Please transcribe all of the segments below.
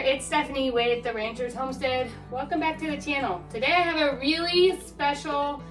there, it's Stephanie with the Rancher's Homestead. Welcome back to the channel. Today I have a really special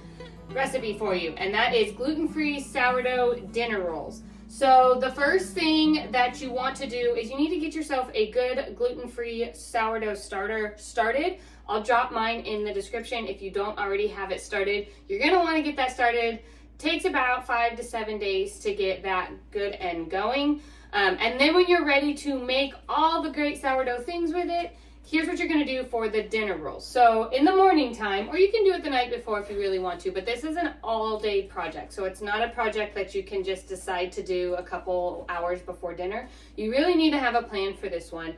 recipe for you, and that is gluten-free sourdough dinner rolls. So the first thing that you want to do is you need to get yourself a good gluten-free sourdough starter started. I'll drop mine in the description if you don't already have it started. You're going to want to get that started. Takes about 5 to 7 days to get that good and going. And then when you're ready to make all the great sourdough things with it, here's what you're going to do for the dinner rolls. So in the morning time, or you can do it the night before if you really want to, but this is an all-day project. So it's not a project that you can just decide to do a couple hours before dinner. You really need to have a plan for this one.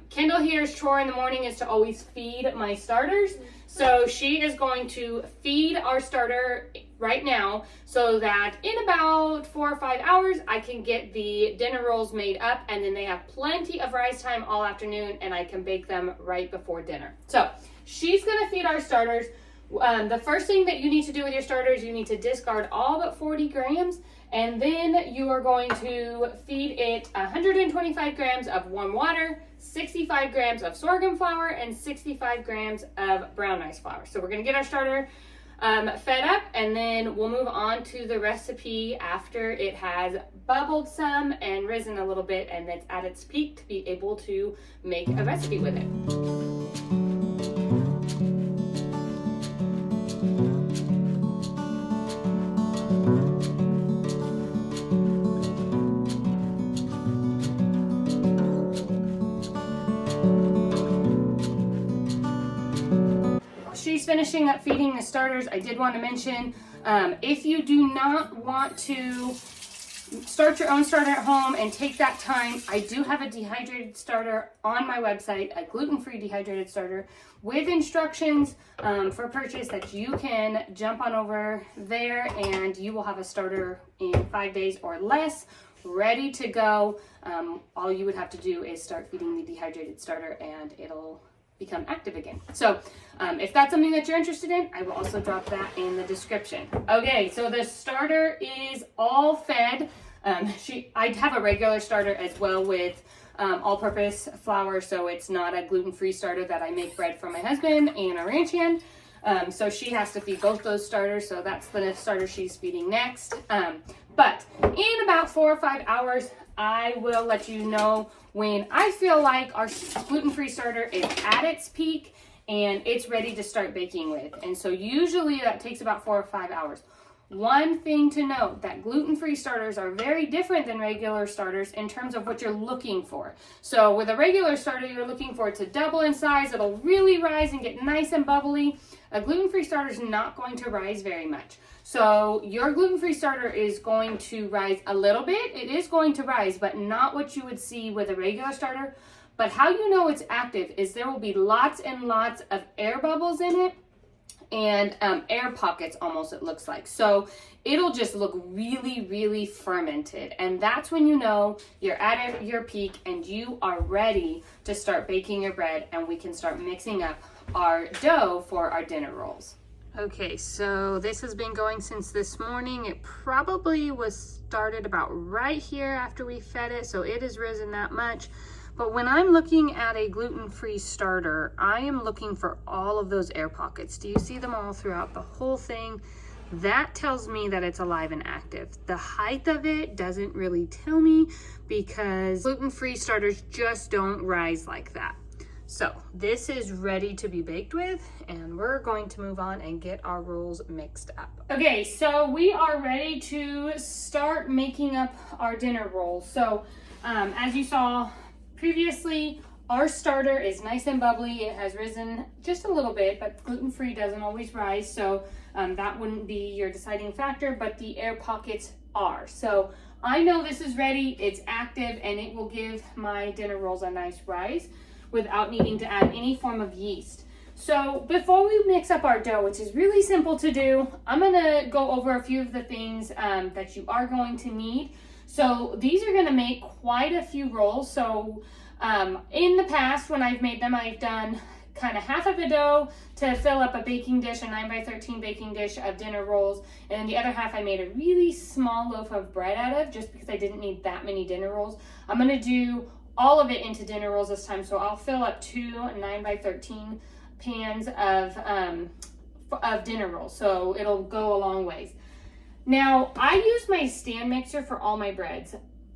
Kendall here's chore in the morning is to always feed my starters. So she is going to feed our starter right now so that in about 4 or 5 hours, I can get the dinner rolls made up, and then they have plenty of rise time all afternoon and I can bake them right before dinner. So she's gonna feed our starters. The first thing that you need to do with your starters, you need to discard all but 40 grams, and then you are going to feed it 125 grams of warm water, 65 grams of sorghum flour, and 65 grams of brown rice flour. So we're gonna get our starter fed up, and then we'll move on to the recipe after it has bubbled some and risen a little bit and it's at its peak to be able to make a recipe with it. She's finishing up feeding the starters. I did want to mention, if you do not want to start your own starter at home and take that time, I do have a dehydrated starter on my website, a gluten-free dehydrated starter with instructions for purchase that you can jump on over there, and you will have a starter in 5 days or less ready to go. All you would have to do is start feeding the dehydrated starter and it'll become active again. So if that's something that you're interested in, I will also drop that in the description. Okay, so the starter is all fed. I have a regular starter as well with all-purpose flour, so it's not a gluten-free starter that I make bread for my husband and a ranch hand. So she has to feed both those starters, so that's the starter she's feeding next. But in about 4 or 5 hours, I will let you know when I feel like our gluten-free starter is at its peak and it's ready to start baking with. And so usually that takes about 4 or 5 hours. One thing to note, that gluten-free starters are very different than regular starters in terms of what you're looking for. So with a regular starter, you're looking for it to double in size. It'll really rise and get nice and bubbly. A gluten-free starter is not going to rise very much. So your gluten-free starter is going to rise a little bit. It is going to rise, but not what you would see with a regular starter. But how you know it's active is there will be lots and lots of air bubbles in it, and air pockets almost, it looks like. So it'll just look really, really fermented. And that's when you know you're at your peak and you are ready to start baking your bread, and we can start mixing up our dough for our dinner rolls. Okay, so this has been going since this morning. It probably was started about right here after we fed it, so it has risen that much. But when I'm looking at a gluten-free starter, I am looking for all of those air pockets. Do you see them all throughout the whole thing? That tells me that it's alive and active. The height of it doesn't really tell me because gluten-free starters just don't rise like that. So this is ready to be baked with, and we're going to move on and get our rolls mixed up. Okay, so we are ready to start making up our dinner rolls. So as you saw previously, our starter is nice and bubbly. It has risen just a little bit, but gluten-free doesn't always rise, so that wouldn't be your deciding factor, but the air pockets are. So I know this is ready, it's active, and it will give my dinner rolls a nice rise without needing to add any form of yeast. So before we mix up our dough, which is really simple to do, I'm gonna go over a few of the things that you are going to need. So these are gonna make quite a few rolls. So in the past, when I've made them, I've done kind of half of the dough to fill up a baking dish, a 9x13 baking dish of dinner rolls, and then the other half I made a really small loaf of bread out of, just because I didn't need that many dinner rolls. I'm gonna do all of it into dinner rolls this time. So I'll fill up 2 9x13 pans of dinner rolls. So it'll go a long ways. Now, I use my stand mixer for all my breads.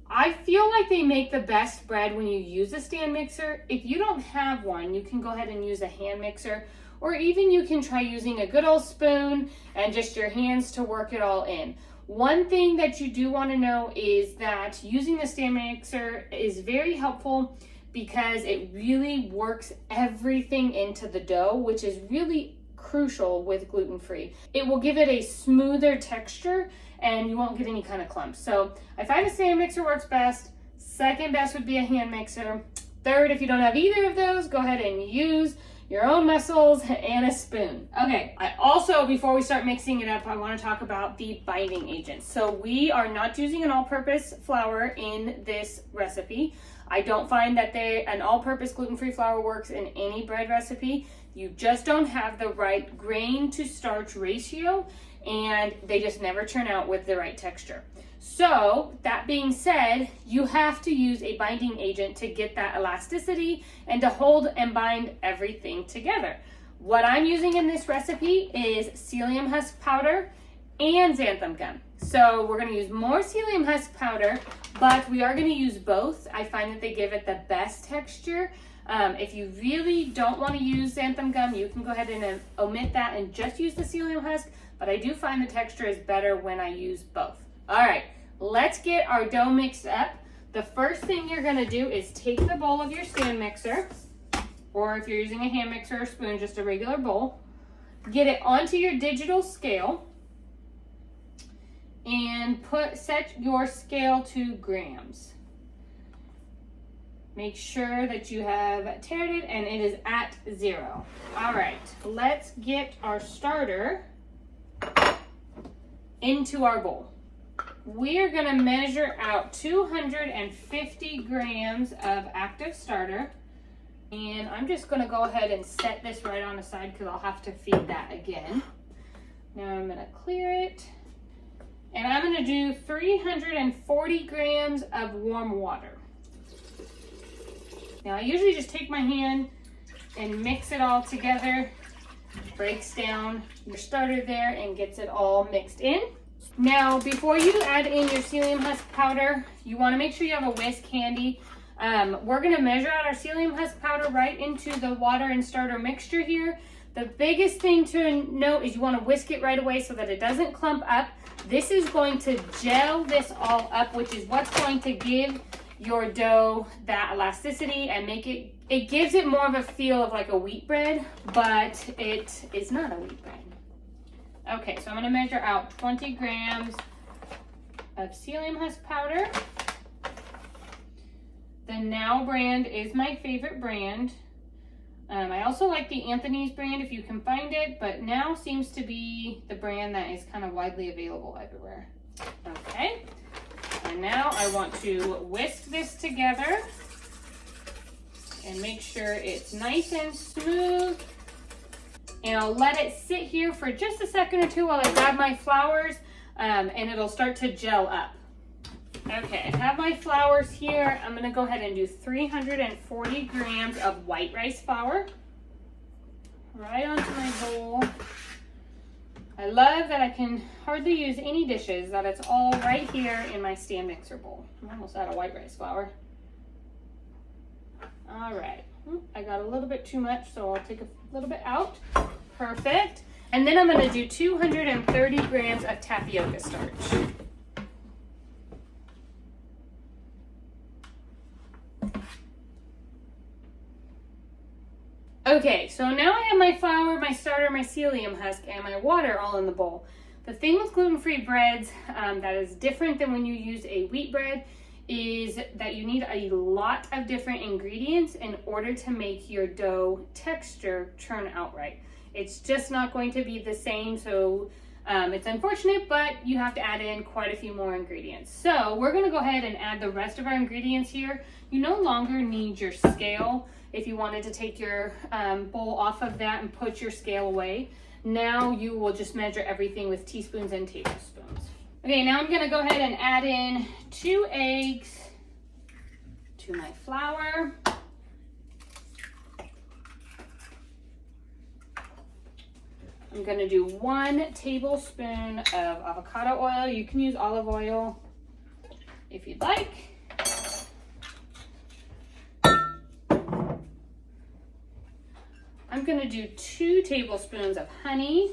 I feel like they make the best bread when you use a stand mixer. If you don't have one, you can go ahead and use a hand mixer, or even you can try using a good old spoon and just your hands to work it all in. One thing that you do want to know is that using the stand mixer is very helpful because it really works everything into the dough, which is really crucial with gluten-free. It will give it a smoother texture and you won't get any kind of clumps. So I find a stand mixer works best. Second best would be a hand mixer. Third, if you don't have either of those, go ahead and use your own muscles and a spoon. Okay, I also, before we start mixing it up, I want to talk about the binding agents. So we are not using an all-purpose flour in this recipe. I don't find that an all-purpose gluten-free flour works in any bread recipe. You just don't have the right grain to starch ratio, and they just never turn out with the right texture. So that being said, you have to use a binding agent to get that elasticity and to hold and bind everything together. What I'm using in this recipe is psyllium husk powder and xanthan gum. So we're going to use more psyllium husk powder, but we are going to use both. I find that they give it the best texture. If you really don't want to use xanthan gum, you can go ahead and omit that and just use the psyllium husk, but I do find the texture is better when I use both. All right, let's get our dough mixed up. The first thing you're going to do is take the bowl of your stand mixer, or if you're using a hand mixer or spoon, just a regular bowl. Get it onto your digital scale and set your scale to grams. Make sure that you have tared it and it is at 0. All right, let's get our starter into our bowl. We are going to measure out 250 grams of active starter. And I'm just going to go ahead and set this right on the side because I'll have to feed that again. Now I'm going to clear it. And I'm going to do 340 grams of warm water. Now I usually just take my hand and mix it all together. Breaks down your starter there and gets it all mixed in. Now before you add in your psyllium husk powder, you want to make sure you have a whisk handy. We're going to measure out our psyllium husk powder right into the water and starter mixture here. The biggest thing to note is you want to whisk it right away so that it doesn't clump up. This is going to gel this all up, which is what's going to give your dough that elasticity and make it, it gives it more of a feel of like a wheat bread, but it is not a wheat bread. Okay, so I'm going to measure out 20 grams of psyllium husk powder. The Now brand is my favorite brand. I also like the Anthony's brand if you can find it, but Now seems to be the brand that is kind of widely available everywhere. Okay, and now I want to whisk this together and make sure it's nice and smooth. And I'll let it sit here for just a second or two while I grab my flours, and it'll start to gel up. Okay, I have my flours here. I'm going to go ahead and do 340 grams of white rice flour right onto my bowl. I love that I can hardly use any dishes, that it's all right here in my stand mixer bowl. I'm almost out of white rice flour. All right, I got a little bit too much, so I'll take a little bit out. Perfect. And then I'm going to do 230 grams of tapioca starch. Okay, so now I have my flour, my starter, my psyllium husk, and my water all in the bowl. The thing with gluten-free breads that is different than when you use a wheat bread is that you need a lot of different ingredients in order to make your dough texture turn out right. It's just not going to be the same, so it's unfortunate, but you have to add in quite a few more ingredients. So we're going to go ahead and add the rest of our ingredients here. You no longer need your scale if you wanted to take your bowl off of that and put your scale away. Now you will just measure everything with teaspoons and tablespoons. Okay, now I'm going to go ahead and add in 2 eggs to my flour. I'm gonna do 1 tablespoon of avocado oil. You can use olive oil if you'd like. I'm gonna do 2 tablespoons of honey.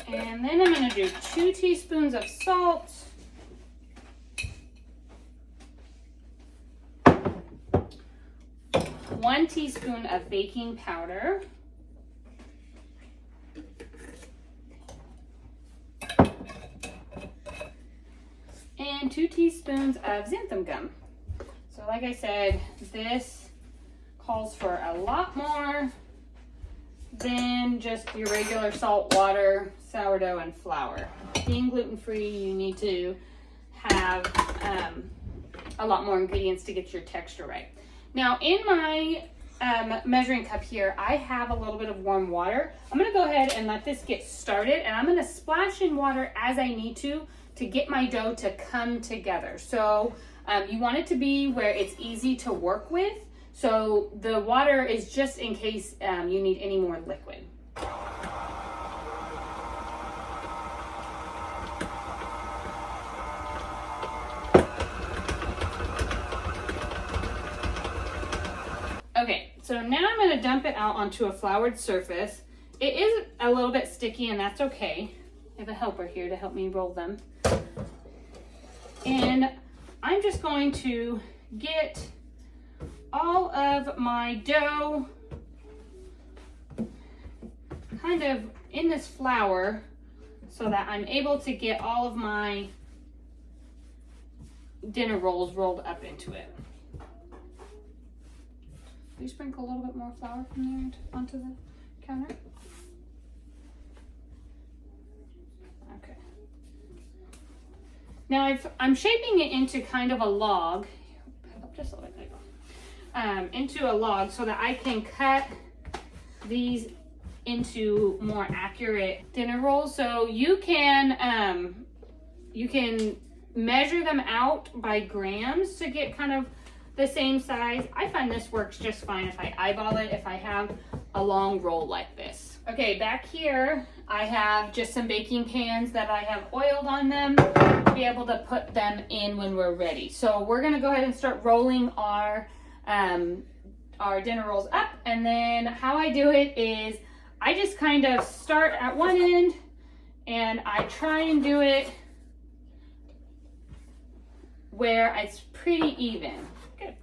And then I'm going to do 2 teaspoons of salt. 1 teaspoon of baking powder. And 2 teaspoons of xanthan gum. So like I said, this calls for a lot more than just your regular salt, water, sourdough, and flour. Being gluten-free, you need to have a lot more ingredients to get your texture right. Now, in my measuring cup here, I have a little bit of warm water. I'm gonna go ahead and let this get started, and I'm gonna splash in water as I need to get my dough to come together. So you want it to be where it's easy to work with. So the water is just in case you need any more liquid. Okay, so now I'm going to dump it out onto a floured surface. It is a little bit sticky, and that's okay. I have a helper here to help me roll them. And I'm just going to get all of my dough kind of in this flour so that I'm able to get all of my dinner rolls rolled up into it. Will you sprinkle a little bit more flour from there onto the counter? Okay. Now I'm shaping it into kind of a log. Just a little bit. Into a log so that I can cut these into more accurate dinner rolls. So you can measure them out by grams to get kind of the same size. I find this works just fine if I eyeball it, if I have a long roll like this. Okay, back here I have just some baking pans that I have oiled on them to be able to put them in when we're ready. So we're gonna go ahead and start rolling our dinner rolls up, and then how I do it is I just kind of start at one end and I try and do it where it's pretty even. Good.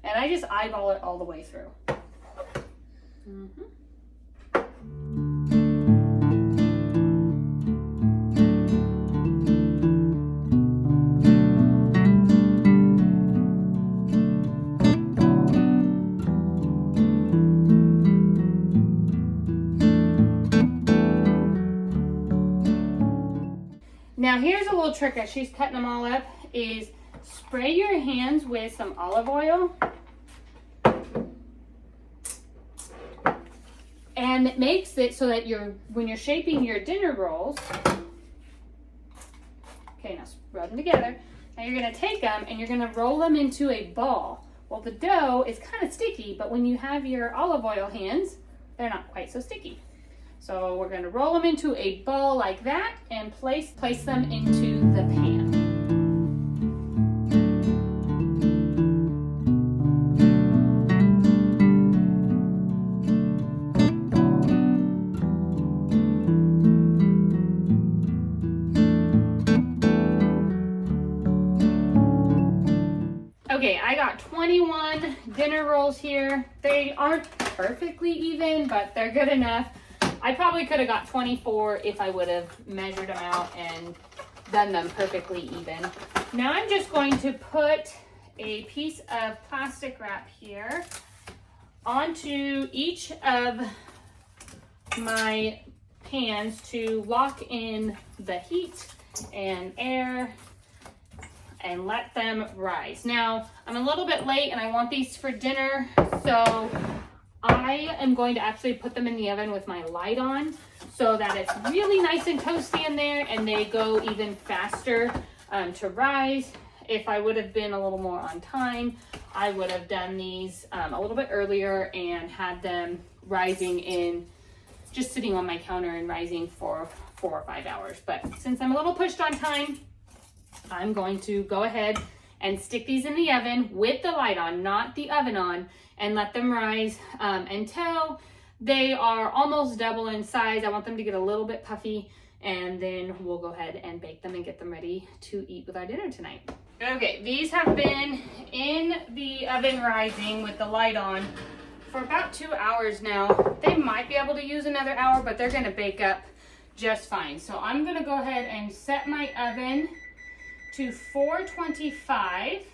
And I just eyeball it all the way through. Now here's a little trick as she's cutting them all up is spray your hands with some olive oil. And it makes it so that when you're shaping your dinner rolls, okay, now rub them together. Now you're gonna take them and you're gonna roll them into a ball. Well, the dough is kind of sticky, but when you have your olive oil hands, they're not quite so sticky. So we're going to roll them into a ball like that and place them into the pan. Okay, I got 21 dinner rolls here. They aren't perfectly even, but they're good enough. I probably could have got 24 if I would have measured them out and done them perfectly even. Now I'm just going to put a piece of plastic wrap here onto each of my pans to lock in the heat and air and let them rise. Now, I'm a little bit late and I want these for dinner, so I am going to actually put them in the oven with my light on so that it's really nice and toasty in there and they go even faster to rise. If I would have been a little more on time, I would have done these a little bit earlier and had them rising in, just sitting on my counter and rising for 4 or 5 hours. But since I'm a little pushed on time, I'm going to go ahead and stick these in the oven with the light on, not the oven on, and let them rise until they are almost double in size. I want them to get a little bit puffy, and then we'll go ahead and bake them and get them ready to eat with our dinner tonight. Okay, these have been in the oven rising with the light on for about 2 hours now. They might be able to use another hour, but they're gonna bake up just fine. So I'm gonna go ahead and set my oven to 425.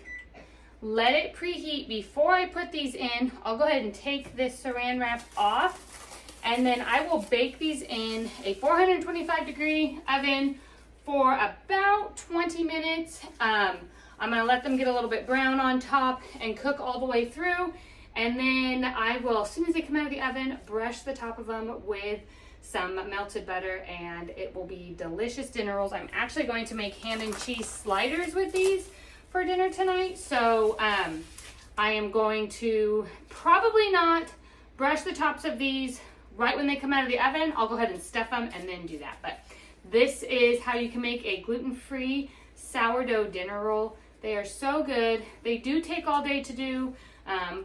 Let it preheat. Before I put these in, I'll go ahead and take this saran wrap off, and then I will bake these in a 425 degree oven for about 20 minutes. I'm gonna let them get a little bit brown on top and cook all the way through. And then I will, as soon as they come out of the oven, brush the top of them with some melted butter, and it will be delicious dinner rolls. I'm actually going to make ham and cheese sliders with these for dinner tonight. So I am going to probably not brush the tops of these right when they come out of the oven. I'll go ahead and stuff them and then do that. But this is how you can make a gluten-free sourdough dinner roll. They are so good. They do take all day to do,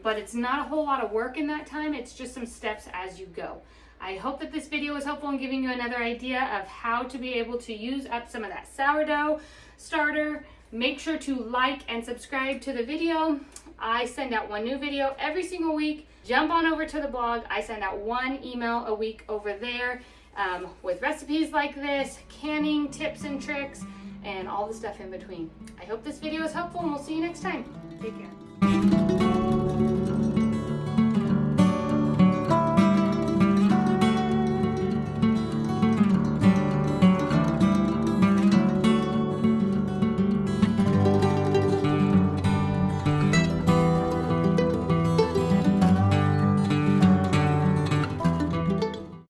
but it's not a whole lot of work in that time. It's just some steps as you go. I hope that this video was helpful in giving you another idea of how to be able to use up some of that sourdough starter. Make sure to like and subscribe to the video. I send out one new video every single week. Jump on over to the blog. I send out one email a week over there with recipes like this, canning tips and tricks, and all the stuff in between. I hope this video is helpful, and we'll see you next time. Take care.